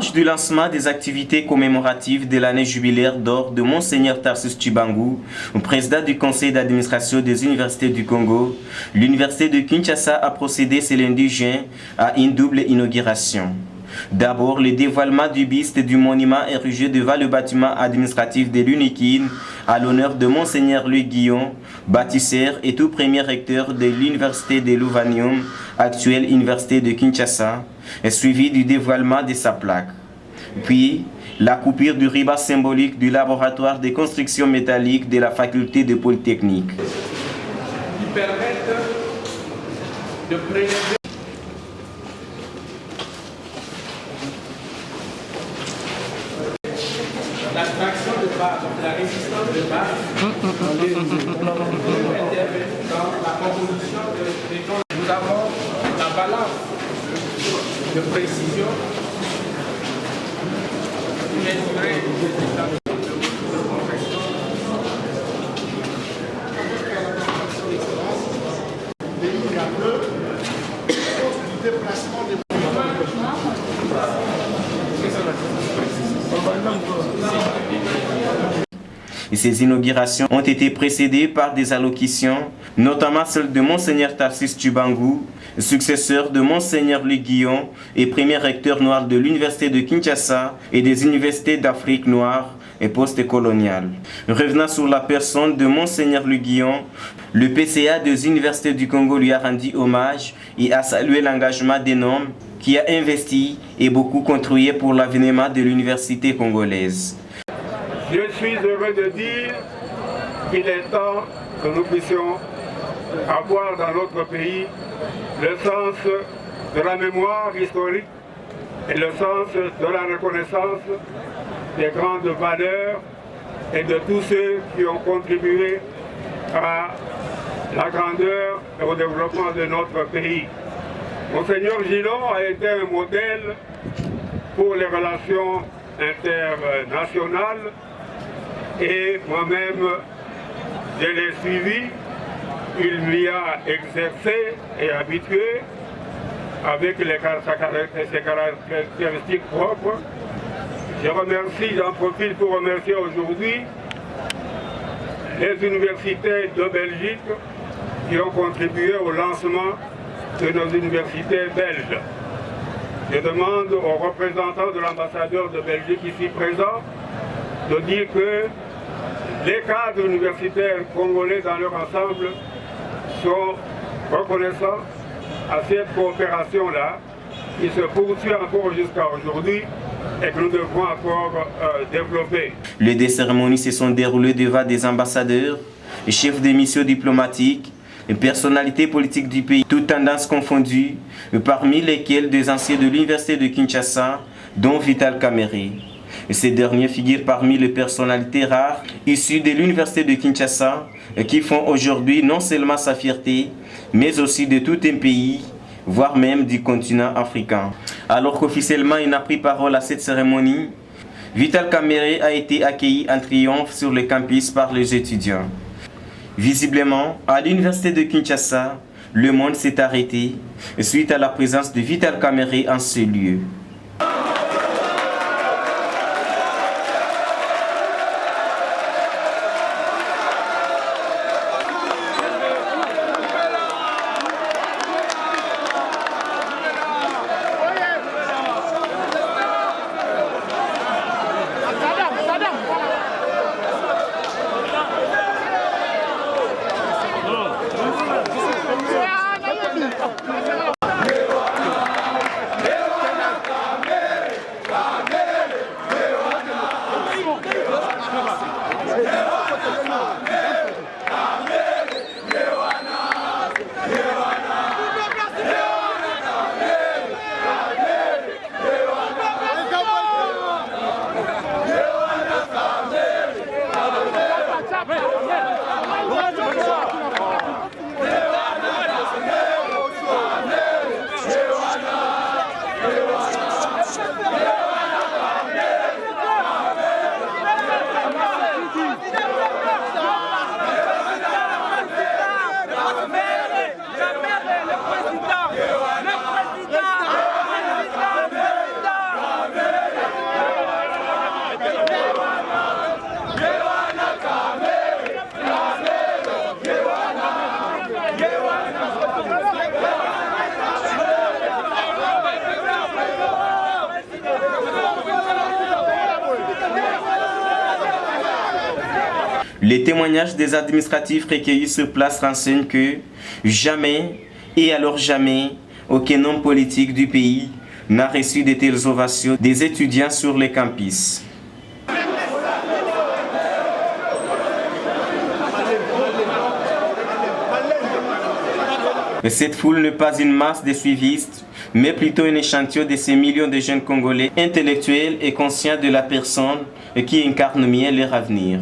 marge du lancement des activités commémoratives de l'année jubilaire d'or de Monseigneur Tarsus Tshibangou, président du conseil d'administration des universités du Congo, l'université de Kinshasa a procédé ce lundi juin à une double inauguration. D'abord, le dévoilement du buste du monument érigé devant le bâtiment administratif de l'UNIKIN à l'honneur de Monseigneur Louis Guillon, bâtisseur et tout premier recteur de l'université de Louvanium, actuelle université de Kinshasa, est suivi du dévoilement de sa plaque. Puis, la coupure du ruban symbolique du laboratoire de construction métallique de la faculté de Polytechnique. Qui permettent de prélever l'attraction de base, donc la résistance de base, dans la composition des gens. Nous avons la balance de précision qui mesurait de convection. Du déplacement des Et ces inaugurations ont été précédées par des allocutions, notamment celle de Monseigneur Tarsus Tshibangou, successeur de Monseigneur Louis Guillon et premier recteur noir de l'université de Kinshasa et des universités d'Afrique noire et post-coloniale. Revenant sur la personne de Monseigneur Louis Guillon, le PCA des universités du Congo lui a rendu hommage et a salué l'engagement d'un homme qui a investi et beaucoup contribué pour l'avènement de l'université congolaise. Je suis heureux de dire qu'il est temps que nous puissions avoir dans notre pays le sens de la mémoire historique et le sens de la reconnaissance des grandes valeurs et de tous ceux qui ont contribué à la grandeur et au développement de notre pays. Monseigneur Gillon a été un modèle pour les relations internationales et moi-même je l'ai suivi. Il m'y a exercé et habitué avec ses caractéristiques propres. J'en profite pour remercier aujourd'hui les universités de Belgique qui ont contribué au lancement de nos universités belges. Je demande aux représentants de l'ambassadeur de Belgique ici présent de dire que les cadres universitaires congolais dans leur ensemble sont reconnaissants à cette coopération-là qui se poursuit encore jusqu'à aujourd'hui et que nous devons encore développer. Les deux cérémonies se sont déroulées devant des ambassadeurs, chefs de missions diplomatiques et personnalités politiques du pays, toutes tendances confondues, parmi lesquelles des anciens de l'université de Kinshasa, dont Vital Kamerhe. Ces derniers figurent parmi les personnalités rares issues de l'université de Kinshasa qui font aujourd'hui non seulement sa fierté, mais aussi de tout un pays, voire même du continent africain. Alors qu'officiellement il n'a pris parole à cette cérémonie, Vital Kamerhe a été accueilli en triomphe sur le campus par les étudiants. Visiblement, à l'université de Kinshasa, le monde s'est arrêté suite à la présence de Vital Kamerhe en ce lieu. Les témoignages des administratifs recueillis sur place renseignent que jamais, et alors jamais, aucun homme politique du pays n'a reçu de telles ovations des étudiants sur les campus. Cette foule n'est pas une masse de suivistes, mais plutôt un échantillon de ces millions de jeunes Congolais intellectuels et conscients de la personne qui incarne mieux leur avenir.